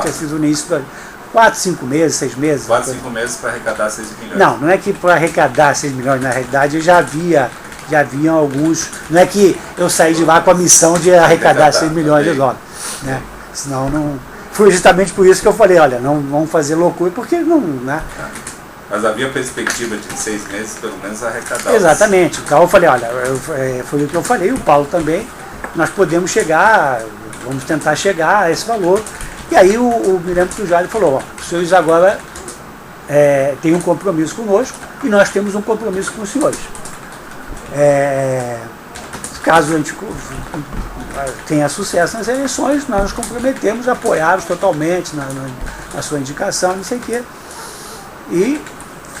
tinha sido no início do 4, 5 meses, 6 meses. 4, 5 meses para arrecadar 6 milhões. Não é que para arrecadar 6 milhões, na realidade já haviam alguns. Não é que eu saí de lá com a missão de arrecadar 6 milhões de dólares. Né? Senão não. Foi justamente por isso que eu falei, olha, não vamos fazer loucura, porque não. Né? Mas havia perspectiva de 6 meses, pelo menos, arrecadar. Exatamente. Então eu falei, olha, foi o que eu falei, o Paulo também, nós podemos chegar, vamos tentar chegar a esse valor. E aí me lembro que o Jair falou, ó, os senhores agora têm um compromisso conosco e nós temos um compromisso com os senhores. Caso a gente tenha sucesso nas eleições, nós nos comprometemos a apoiá-los totalmente na sua indicação, não sei o quê. E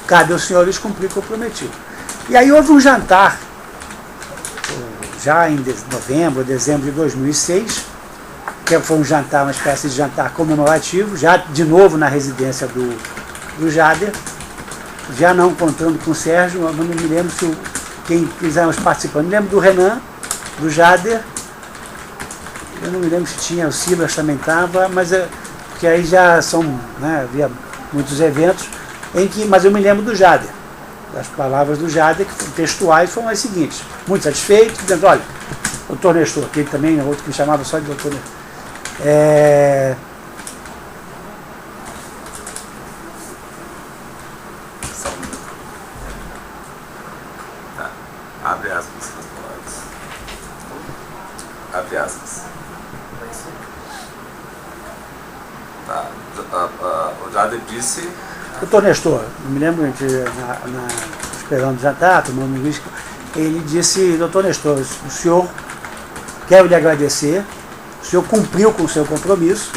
cabe aos senhores cumprir o comprometido. E aí houve um jantar, já em novembro, dezembro de 2006, que foi um jantar, uma espécie de jantar comemorativo, já de novo na residência do Jader, já não contando com o Sérgio, eu não me lembro quem quisemos participando. Me lembro do Renan, do Jader, eu não me lembro se tinha, o Silas também estava, mas porque aí já são, né, havia muitos eventos, mas eu me lembro do Jader. As palavras do Jader, que textuais, foram as seguintes: muito satisfeito, dizendo, olha, doutor Nestor, aquele também, outro que me chamava só de doutor Nestor. Abre aspas. Abre aspas. Tá. O Jader disse. Doutor Nestor, me lembro que esperando o jantar, tomando um whisky, ele disse, doutor Nestor, o senhor, quero lhe agradecer, o senhor cumpriu com o seu compromisso,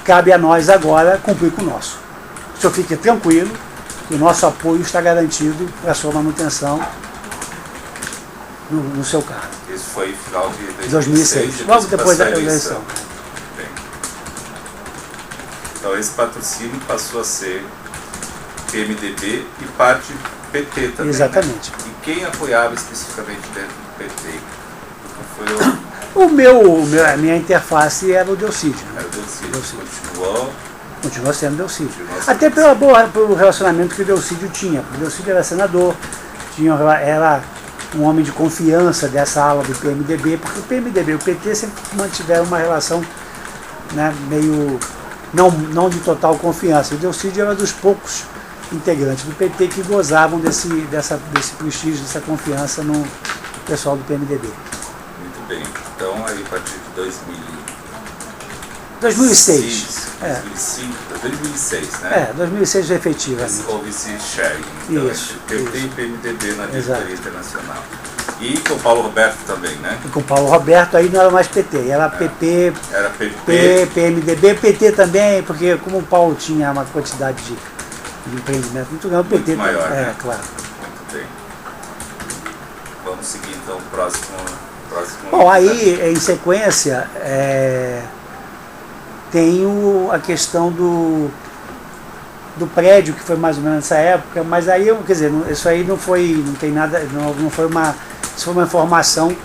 cabe a nós agora cumprir com o nosso. O senhor fique tranquilo, que o nosso apoio está garantido para a sua manutenção no seu cargo. Isso foi final de 2006, logo depois da eleição. Então esse patrocínio passou a ser PMDB e parte PT também. Exatamente. Né? E quem apoiava especificamente dentro do PT? A minha interface era o Delcídio. Era o Delcídio. Continuou sendo Delcídio. Até pelo relacionamento que o Delcídio tinha. O Delcídio era senador, era um homem de confiança dessa ala do PMDB, porque o PMDB e o PT sempre mantiveram uma relação, né, meio... Não de total confiança. O Delcídio era dos poucos integrantes do PT que gozavam desse prestígio, dessa confiança no pessoal do PMDB. Muito bem. Então, aí, a partir de 2006. 2006, né? 2006 efetivamente. Houve esse sharing. Então, isso. PT e PMDB na diretoria internacional. E com o Paulo Roberto também, né? E com o Paulo Roberto aí não era mais PT, era PP, era PP, PMDB, PT também, porque como o Paulo tinha uma quantidade de empreendimento muito grande, o PT maior, né? Claro. Muito bem. Vamos seguir então o próximo. Bom, aí em sequência tem a questão do prédio, que foi mais ou menos nessa época, mas aí, quer dizer, isso aí não tem nada, não foi isso foi uma informação,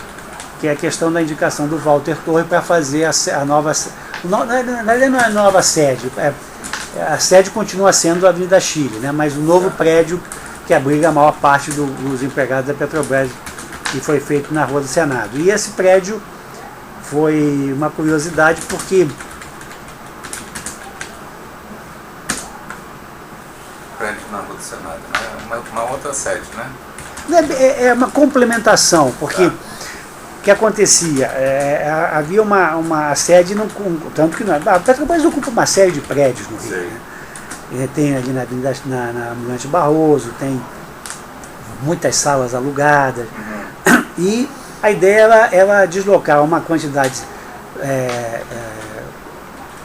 que é a questão da indicação do Walter Torre para fazer a nova, não é nova sede, a sede continua sendo a Avenida Chile, né, mas o novo prédio que abriga a maior parte dos empregados da Petrobras, que foi feito na Rua do Senado. E esse prédio foi uma curiosidade, porque na Rua do Senado, né? Uma outra sede, né? É uma complementação, porque o que acontecia? Havia uma sede, tanto que a Petrobras ocupa uma série de prédios no Rio. Né? Tem ali na Almirante Barroso, tem muitas salas alugadas. E a ideia era deslocar uma quantidade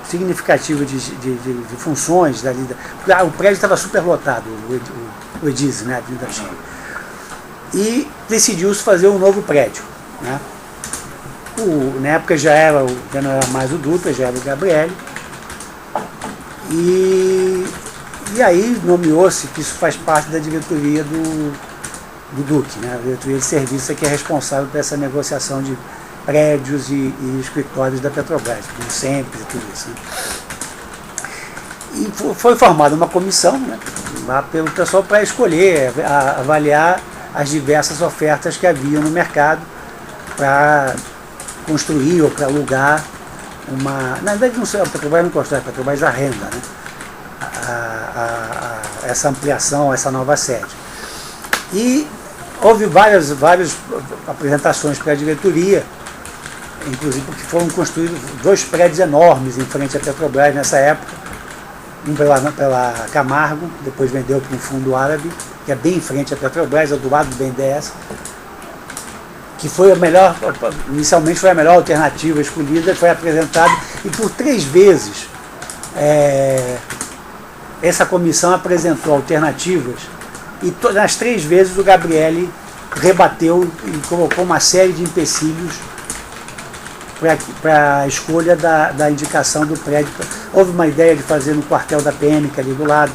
significativa de funções dali. O prédio estava superlotado, o Edise, né, a Avenida Chile. E decidiu-se fazer um novo prédio. Né? Na época já não era mais o Dutra, já era o Gabrielli. E aí nomeou-se que isso faz parte da diretoria do Duque, né? A diretoria de serviço que é responsável por essa negociação de prédios e escritórios da Petrobras, como sempre, tudo isso. Né? E foi formada uma comissão, né, lá pelo pessoal para escolher, avaliar as diversas ofertas que haviam no mercado para construir ou para alugar uma... Na verdade, não sei, a Petrobras não constrói, a Petrobras arrenda, né, essa ampliação, essa nova sede. E houve várias apresentações para a diretoria, inclusive porque foram construídos 2 prédios enormes em frente à Petrobras nessa época, um pela Camargo, depois vendeu para um fundo árabe, que é bem em frente à Petrobras, do lado do BNDES, que foi a melhor, inicialmente foi a melhor alternativa escolhida, foi apresentado, e por 3 vezes essa comissão apresentou alternativas, e nas 3 vezes o Gabrielli rebateu e colocou uma série de empecilhos para a escolha da indicação do prédio. Houve uma ideia de fazer no quartel da PM, que é ali do lado.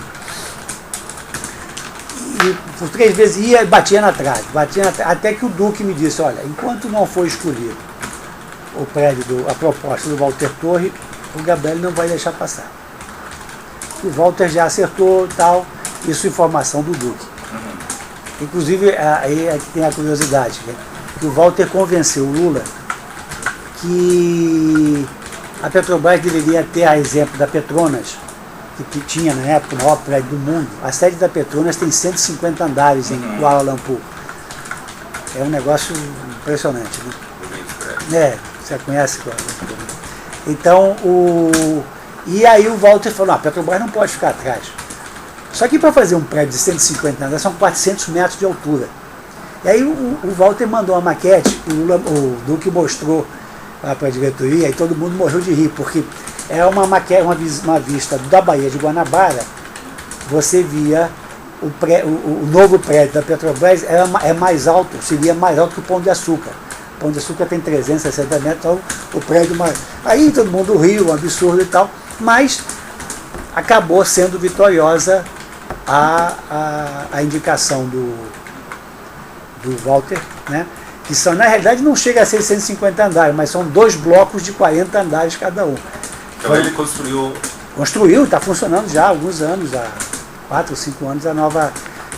E por 3 vezes ia e batia na trave, até que o Duque me disse, olha, enquanto não for escolhido o prédio, a proposta do Walter Torre, o Gabrielli não vai deixar passar. O Walter já acertou tal, isso informação do Duque. Inclusive, aí é que tem a curiosidade, né, que o Walter convenceu o Lula que a Petrobras deveria ter, a exemplo da Petronas, que tinha na época o maior prédio do mundo. A sede da Petronas tem 150 andares em Kuala Lumpur. É um negócio impressionante, né? Você conhece Kuala Lumpur. Então, e aí o Walter falou, a Petrobras não pode ficar atrás. Só que para fazer um prédio de 150 andares são 400 metros de altura. E aí o Walter mandou uma maquete, o Duque mostrou lá para a diretoria, e todo mundo morreu de rir, porque é uma maquete, uma vista da Baía de Guanabara, você via o novo prédio da Petrobras é mais alto, seria mais alto que o Pão de Açúcar. O Pão de Açúcar tem 360 metros, então o prédio mais... Aí todo mundo riu, um absurdo e tal, mas acabou sendo vitoriosa a indicação do Walter, né? Que são, na realidade não chega a 650 andares, mas são 2 blocos de 40 andares cada um. Então ele construiu... Construiu, está funcionando já há alguns anos, há 4 ou 5 anos, a nova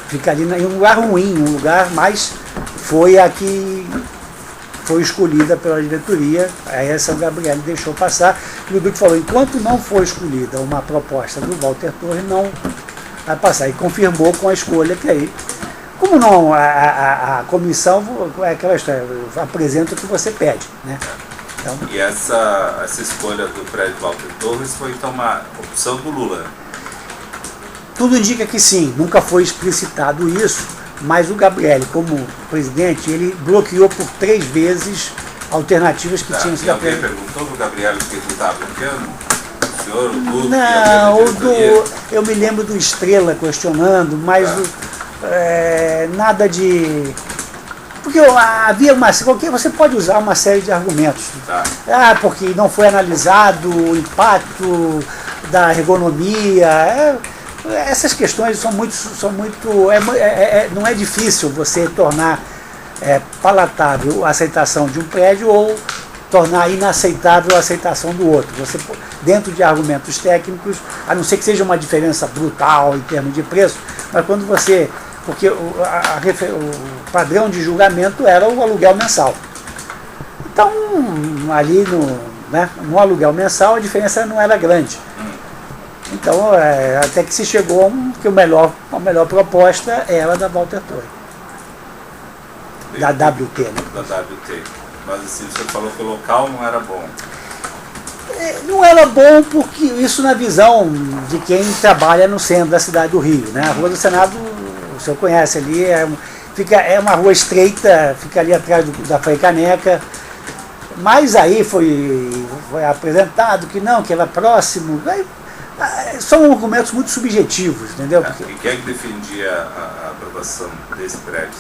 fica ali em um lugar ruim, um lugar, mas foi a que foi escolhida pela diretoria, aí a São Gabriel deixou passar, e o Duque falou, enquanto não for escolhida uma proposta do Walter Torre, não vai passar, e confirmou com a escolha que aí, como não, a comissão é aquela história, apresenta o que você pede, né? Então, e essa escolha do prédio Walter Torres foi então uma opção do Lula? Tudo indica que sim, nunca foi explicitado isso, mas o Gabrielli, como presidente, ele bloqueou por 3 vezes alternativas que tinham sido apresentadas. Alguém perguntou para o Gabrielli porque ele estava bloqueando? O senhor, o Duque? Não, eu me lembro do Estrela questionando, mas nada de... Porque havia você pode usar uma série de argumentos. Tá. Porque não foi analisado o impacto da ergonomia. Essas questões são muito não é difícil você tornar palatável a aceitação de um prédio ou tornar inaceitável a aceitação do outro. Você, dentro de argumentos técnicos, a não ser que seja uma diferença brutal em termos de preço, mas quando você... Porque o padrão de julgamento era o aluguel mensal. Então, ali no aluguel mensal, a diferença não era grande. Então, até que se chegou que a melhor proposta era da Walter Torre. Da WT, né? Da WT. Mas assim, o senhor falou que o local não era bom. Não era bom porque isso na visão de quem trabalha no centro da cidade do Rio, né? A Rua do Senado, o senhor conhece ali, é uma rua estreita, fica ali atrás da Frei Caneca. Mas aí foi apresentado que não, que era próximo. São argumentos muito subjetivos, entendeu? E quem é que defendia a aprovação desse prédio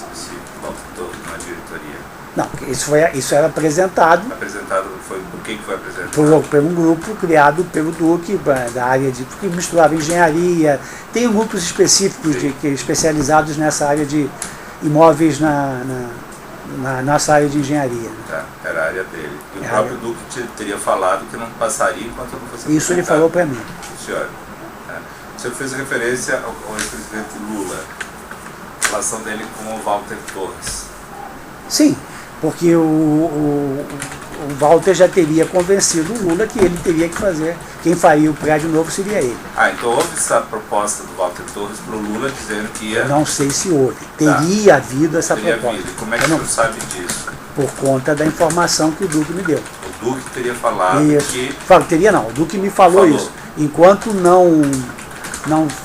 na diretoria? Não, isso era apresentado. Por quem que foi apresentado? Por um grupo criado pelo Duque, da área que misturava engenharia. Tem grupos específicos especializados nessa área de imóveis na nossa área de engenharia. Tá, era a área dele. E o próprio Duque teria falado que não passaria enquanto não fosse Isso ele falou para mim. O senhor. O senhor fez referência ao ex-presidente Lula, a relação dele com o Walter Torres. Sim, porque o Walter já teria convencido o Lula que ele teria que fazer, quem faria o prédio novo seria ele. Então houve essa proposta do Walter Torres para o Lula dizendo que ia... Não sei se houve. Teria havido essa proposta. Havido. Como é que o senhor sabe disso? Por conta da informação que o Duque me deu. O Duque teria falado que... Teria não, o Duque me falou isso. Enquanto não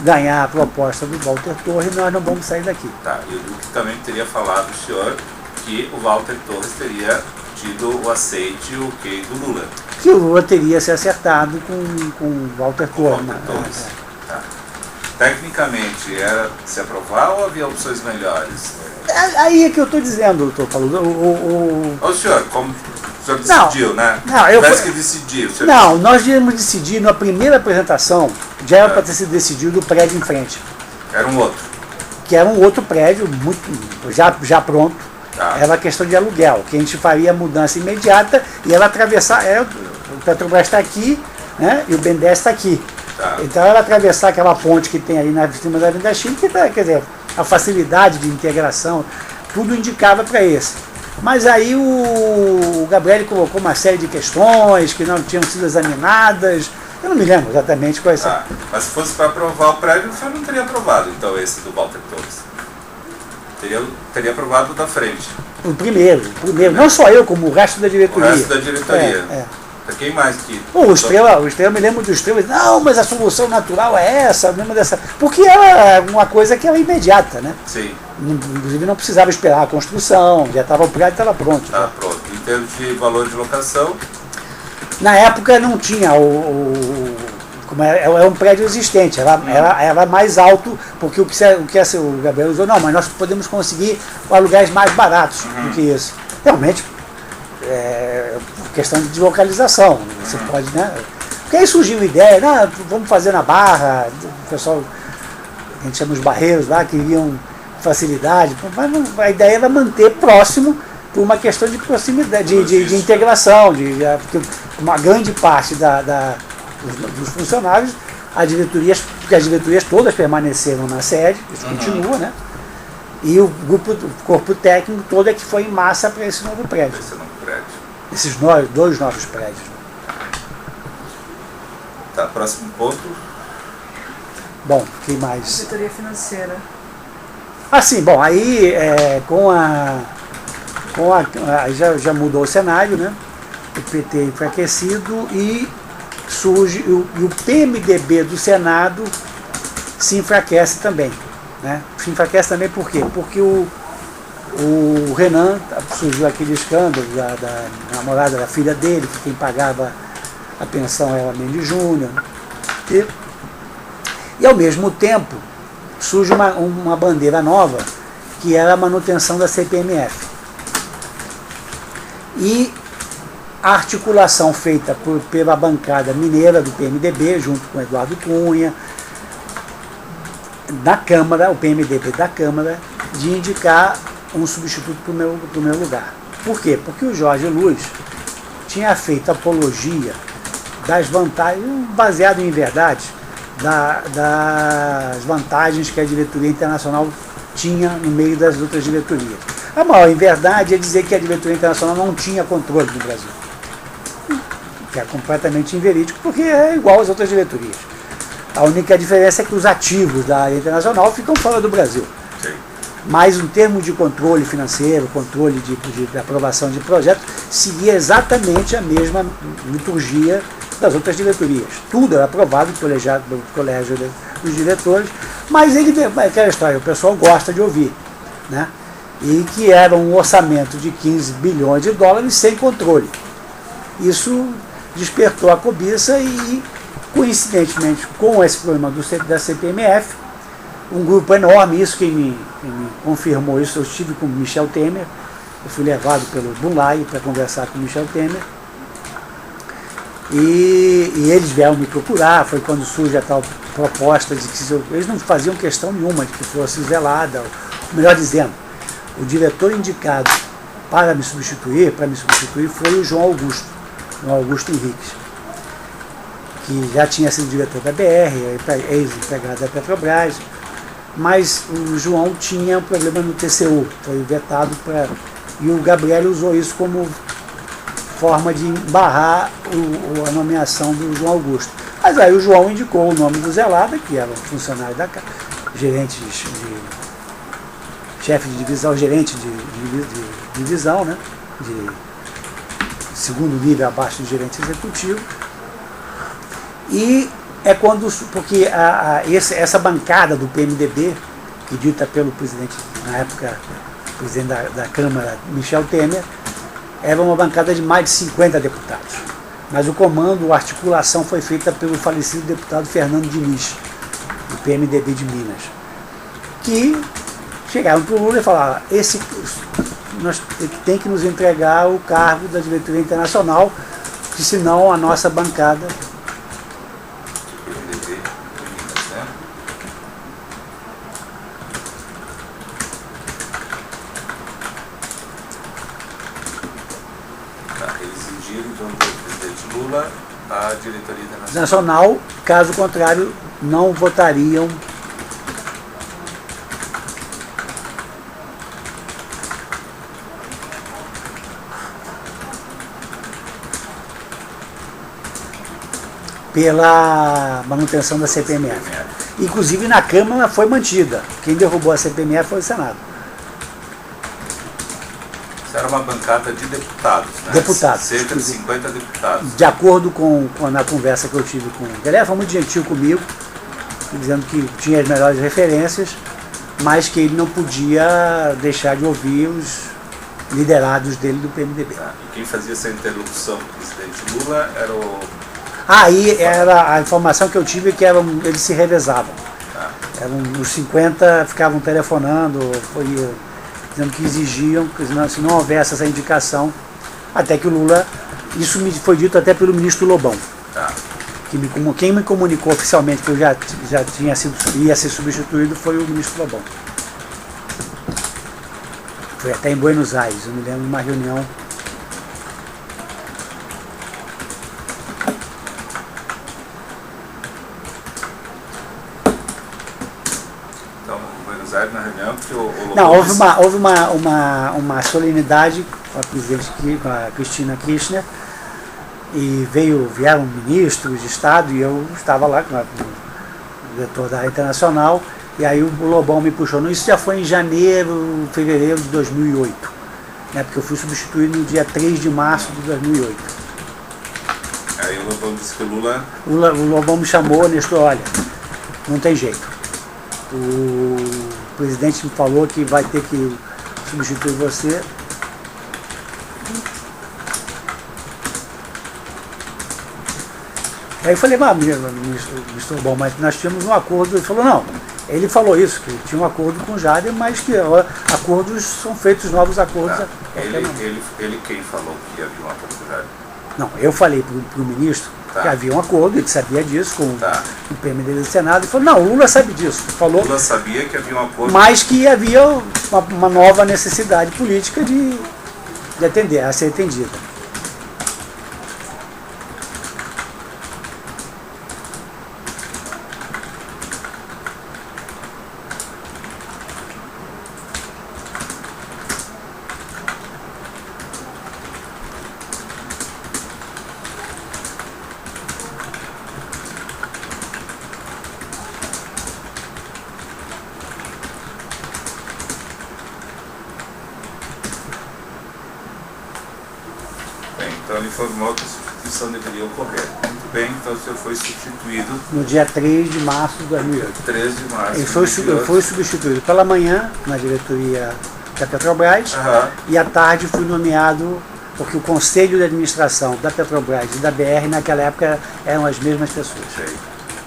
ganhar a proposta do Walter Torres, nós não vamos sair daqui. Tá, e o Duque também teria falado, o senhor, que o Walter Torres teria tido o aceite e o ok do Lula. Que o Lula teria se acertado com o Walter Torres. Tá. Tecnicamente, era se aprovar ou havia opções melhores? Aí é que eu estou dizendo, doutor Paulo. O senhor, como o senhor decidiu, né? Parece que decidiu. Não, nós íamos decidir na primeira apresentação, já era para ter sido decidido o prédio em frente. Era um outro. Que era um outro prédio, já pronto. Tá. Era uma questão de aluguel, que a gente faria a mudança imediata e ela atravessar. O Petrobras está aqui, né, e o BNDES está aqui. Tá. Então ela atravessar aquela ponte que tem ali na cima da Avenida Chile, que quer dizer, a facilidade de integração, tudo indicava para esse. Mas aí o Gabriel colocou uma série de questões que não tinham sido examinadas. Eu não me lembro exatamente quais são. Mas se fosse para aprovar o prédio, o senhor não teria aprovado, então, esse do Walter Torres. Teria aprovado da frente. O primeiro. Não só eu, como o resto da diretoria. O resto da diretoria. Quem mais que... O Estrela, eu me lembro do Estrela, não, mas a solução natural é essa, mesmo dessa. Porque era uma coisa que era imediata, né? Sim. Inclusive não precisava esperar a construção, já estava o prédio, estava pronto. Estava pronto. Em termos de valor de locação? Na época não tinha como é um prédio existente, era mais alto, porque o Gabriel usou, não, mas nós podemos conseguir aluguéis mais baratos do que isso. Realmente, é questão de deslocalização, você pode, né? Porque aí surgiu a ideia, não, vamos fazer na Barra, o pessoal, a gente chama os barreiros lá, queriam facilidade, mas a ideia era manter próximo por uma questão de proximidade, de integração, porque uma grande parte dos funcionários, porque as diretorias todas permaneceram na sede, isso continua, né? E o corpo técnico todo é que foi em massa para esse novo prédio. Esses dois novos prédios. Tá, próximo ponto. Bom, o que mais? Diretoria financeira. Sim, bom, aí já mudou o cenário, né? O PT enfraquecido e surge o PMDB do Senado se enfraquece também, né? Se enfraquece também por quê? Porque o Renan, surgiu aquele escândalo da namorada da filha dele, que quem pagava a pensão era Mendes Júnior, e ao mesmo tempo surge uma bandeira nova, que era a manutenção da CPMF. E a articulação feita pela bancada mineira do PMDB, junto com o Eduardo Cunha, da Câmara, o PMDB da Câmara, de indicar um substituto para o meu lugar. Por quê? Porque o Jorge Luz tinha feito apologia das vantagens, baseado em verdade, das vantagens que a diretoria internacional tinha no meio das outras diretorias. A maior inverdade é dizer que a diretoria internacional não tinha controle no Brasil, que é completamente inverídico, porque é igual às outras diretorias. A única diferença é que os ativos da área internacional ficam fora do Brasil. Sim. Mas em termos de controle financeiro, controle de aprovação de projetos, seguia exatamente a mesma liturgia das outras diretorias. Tudo era aprovado pelo colégio dos diretores, mas aquela história, o pessoal gosta de ouvir, né? E que era um orçamento de 15 bilhões de dólares sem controle. Isso despertou a cobiça e, coincidentemente, com esse problema da CPMF, um grupo enorme, isso quem me confirmou isso, eu estive com o Michel Temer, eu fui levado pelo Bunlai para conversar com o Michel Temer, e eles vieram me procurar, foi quando surge a tal proposta de que eles não faziam questão nenhuma de que fosse velada, ou melhor dizendo, o diretor indicado para me substituir, foi o João Augusto Henriques, que já tinha sido diretor da BR, ex-empregado da Petrobras, mas o João tinha um problema no TCU, foi vetado e o Gabriel usou isso como forma de barrar a nomeação do João Augusto. Mas aí o João indicou o nome do Zelada, que era um funcionário da casa, chefe de divisão, gerente de divisão, né? De segundo nível abaixo do gerente executivo. E é porque essa bancada do PMDB, que dita pelo presidente, na época, presidente da Câmara, Michel Temer, era uma bancada de mais de 50 deputados. Mas o comando, a articulação foi feita pelo falecido deputado Fernando Diniz, do PMDB de Minas, que chegaram para o Lula e falaram: nós tem que nos entregar o cargo da diretoria internacional, que senão a nossa bancada... Lula a diretoria internacional, caso contrário, não votariam pela manutenção da CPMF. Inclusive na Câmara foi mantida. Quem derrubou a CPMF foi o Senado. Era uma bancada de deputados, né? Deputados. Cerca de 50 deputados. De acordo na conversa que eu tive com ele. Ele foi muito gentil comigo, dizendo que tinha as melhores referências, mas que ele não podia deixar de ouvir os liderados dele do PMDB. E quem fazia essa interlocução com o presidente Lula era o... Aí era a informação que eu tive, que eles se revezavam. Os 50 ficavam telefonando, dizendo que exigiam, que se não houvesse essa indicação, até que o Lula, isso me foi dito até pelo ministro Lobão, quem me comunicou oficialmente que eu já ia ser substituído foi o ministro Lobão. Foi até em Buenos Aires, eu me lembro de uma reunião. Na reunião, porque não, houve uma solenidade com a presidente, com a Cristina Kirchner, e vieram ministros de Estado, e eu estava lá com o diretor da área internacional, e aí o Lobão me puxou. Isso já foi em fevereiro de 2008, né, porque eu fui substituído no dia 3 de março de 2008. Aí o Lobão disse que o Lobão me chamou, Nestor, olha, não tem jeito. O presidente me falou que vai ter que substituir você. Aí eu falei, ministro Lobão, mas nós tínhamos um acordo. Ele falou, não, ele falou isso, que tinha um acordo com o Jader, mas que acordos são feitos, novos acordos. Ele quem falou que havia um acordo com o Jader? Não, eu falei para o ministro que havia um acordo, ele sabia disso, com o PMDB do Senado, ele falou, não, o Lula sabe disso. Falou, Lula sabia que havia um acordo. Mas que havia uma nova necessidade política de atender, a ser atendida. Então ele informou que a substituição deveria ocorrer. Muito bem, então o senhor foi substituído... No dia 3 de março de 2008. 3 de março. Ele foi substituído pela manhã, na diretoria da Petrobras, e à tarde fui nomeado, porque o Conselho de Administração da Petrobras e da BR, naquela época, eram as mesmas pessoas. Sei.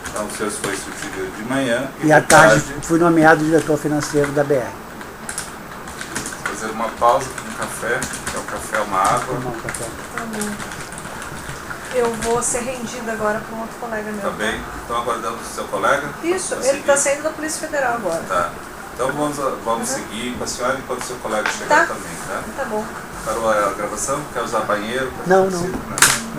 Então o senhor foi substituído de manhã e à tarde fui nomeado diretor financeiro da BR. Fazer uma pausa com um café, que é um café, uma água. Eu vou ser rendida agora para um outro colega meu. Tá bem? Estão aguardando o seu colega? Isso, ele está saindo da Polícia Federal agora. Tá. Então vamos seguir com a senhora enquanto o seu colega chegar também, tá? Tá bom. Parou a gravação? Quer usar banheiro? Não, não. Né?